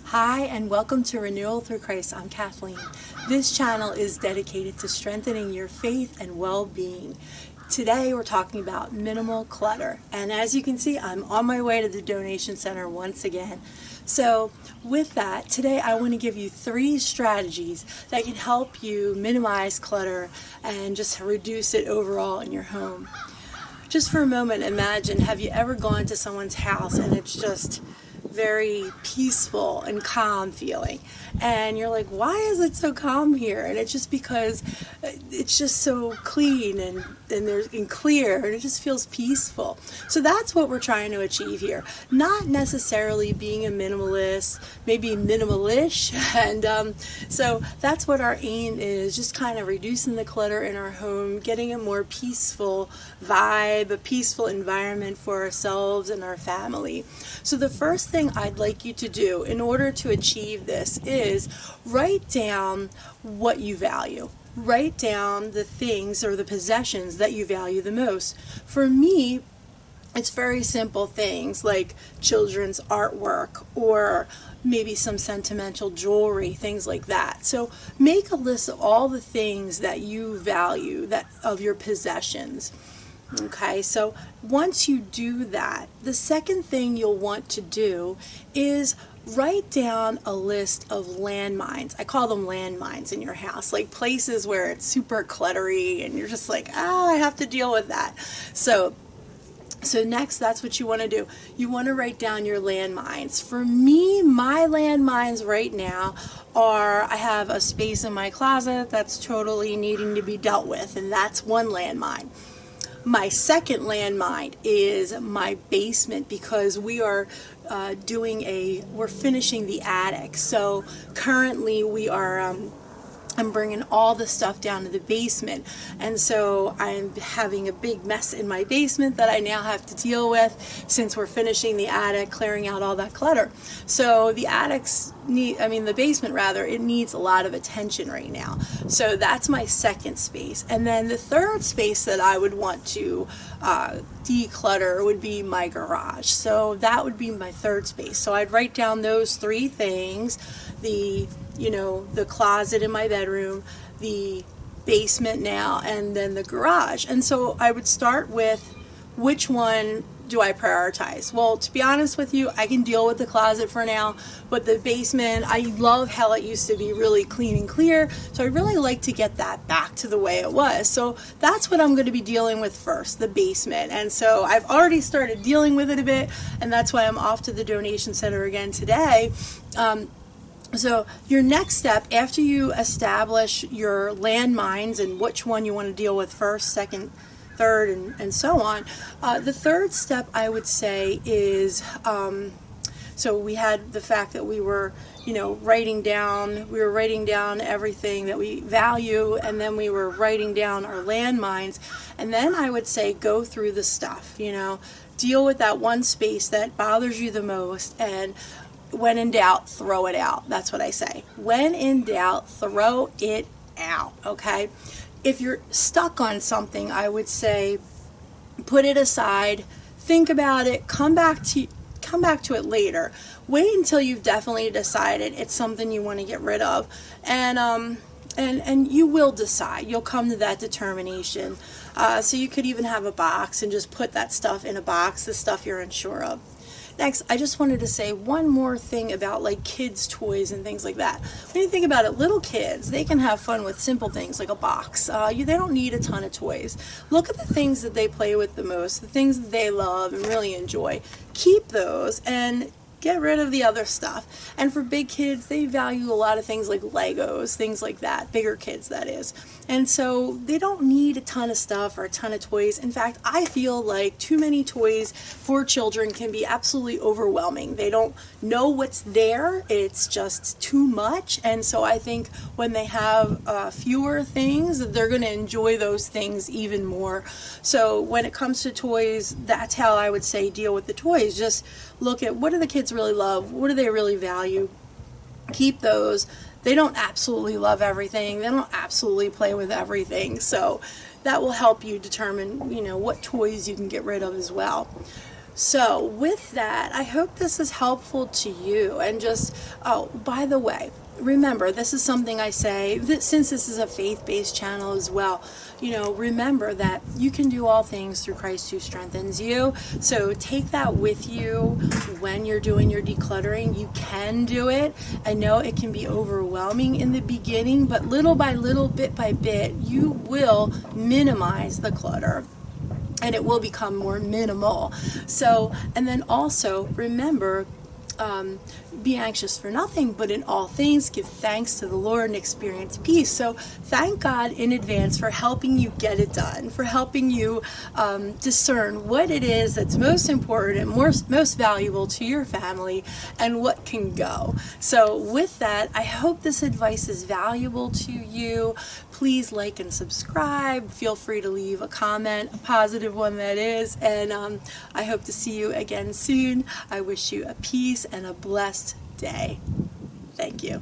Hi, and welcome to Renewal through Christ. I'm Kathleen. This channel is dedicated to strengthening your faith and well-being. Today we're talking about minimal clutter, and as you can see, I'm on my way to the donation center once again. So with that, today I want to give you 3 strategies that can help you minimize clutter and just reduce it overall in your home. Just for a moment, imagine, have you ever gone to someone's house and it's just very peaceful and calm feeling, and you're like, why is it so calm here? And it's just because it's just so clean and clear, and it just feels peaceful. So that's what we're trying to achieve here, not necessarily being a minimalist, maybe minimalish. And so that's what our aim is, just kind of reducing the clutter in our home, getting a more peaceful vibe, a peaceful environment for ourselves and our family. So the first thing I'd like you to do in order to achieve this is write down what you value. Write down the things or the possessions that you value the most. For me, it's very simple things like children's artwork or maybe some sentimental jewelry, things like that. So make a list of all the things that you value, that of your possessions. Okay, so once you do that, the second thing you'll want to do is write down a list of landmines. I call them landmines in your house, like places where it's super cluttery and you're just like, I have to deal with that. So next, that's what you want to do. You want to write down your landmines. For me, my landmines right now are, I have a space in my closet that's totally needing to be dealt with, and that's one landmine. My second landmine is my basement, because we are we're finishing the attic. So currently we are I'm bringing all the stuff down to the basement, and so I'm having a big mess in my basement that I now have to deal with since we're finishing the attic, clearing out all that clutter. So the the basement rather, it needs a lot of attention right now. So that's my second space. And then the third space that I would want to declutter would be my garage. So that would be my third space. So I'd write down those 3 things: the closet in my bedroom, the basement now, and then the garage. And so I would start with, which one do I prioritize? Well, to be honest with you, I can deal with the closet for now, but the basement, I love how it used to be really clean and clear, so I'd really like to get that back to the way it was. So that's what I'm going to be dealing with first, the basement. And so I've already started dealing with it a bit, and that's why I'm off to the donation center again today. So your next step, after you establish your landmines and which one you want to deal with first, second, third, and so on, the third step I would say is, so we had the fact that we were writing down everything that we value, and then we were writing down our landmines. And then I would say, go through the stuff, deal with that one space that bothers you the most, and when in doubt, throw it out. That's what I say. When in doubt, throw it out, okay? If you're stuck on something, I would say put it aside, think about it, come back to it later. Wait until you've definitely decided it's something you want to get rid of, and you will decide. You'll come to that determination. So you could even have a box and just put that stuff in a box, the stuff you're unsure of. Next, I just wanted to say one more thing about like kids' toys and things like that. When you think about it, little kids, they can have fun with simple things like a box. They don't need a ton of toys. Look at the things that they play with the most, the things that they love and really enjoy. Keep those and get rid of the other stuff. And for big kids, they value a lot of things like Legos, things like that, bigger kids that is. And so they don't need a ton of stuff or a ton of toys. In fact, I feel like too many toys for children can be absolutely overwhelming. They don't know what's there. It's just too much. And so I think when they have fewer things, they're going to enjoy those things even more. So when it comes to toys, that's how I would say deal with the toys. Just look at, what do the kids really love? What do they really value? Keep those. They don't absolutely love everything. They don't absolutely play with everything. So that will help you determine, what toys you can get rid of as well. So with that, I hope this is helpful to you. And just, oh, by the way, remember, this is something I say that since this is a faith-based channel as well, remember that you can do all things through Christ who strengthens you. So take that with you when you're doing your decluttering. You can do it. I know it can be overwhelming in the beginning, but little by little, bit by bit, you will minimize the clutter, and it will become more minimal. So, and then also remember, be anxious for nothing, but in all things give thanks to the Lord and experience peace. So thank God in advance for helping you get it done, for helping you discern what it is that's most important and most valuable to your family and what can go. So with that, I hope this advice is valuable to you. Please like and subscribe. Feel free to leave a comment, a positive one that is, and I hope to see you again soon. I wish you a peace and a blessed day. Thank you.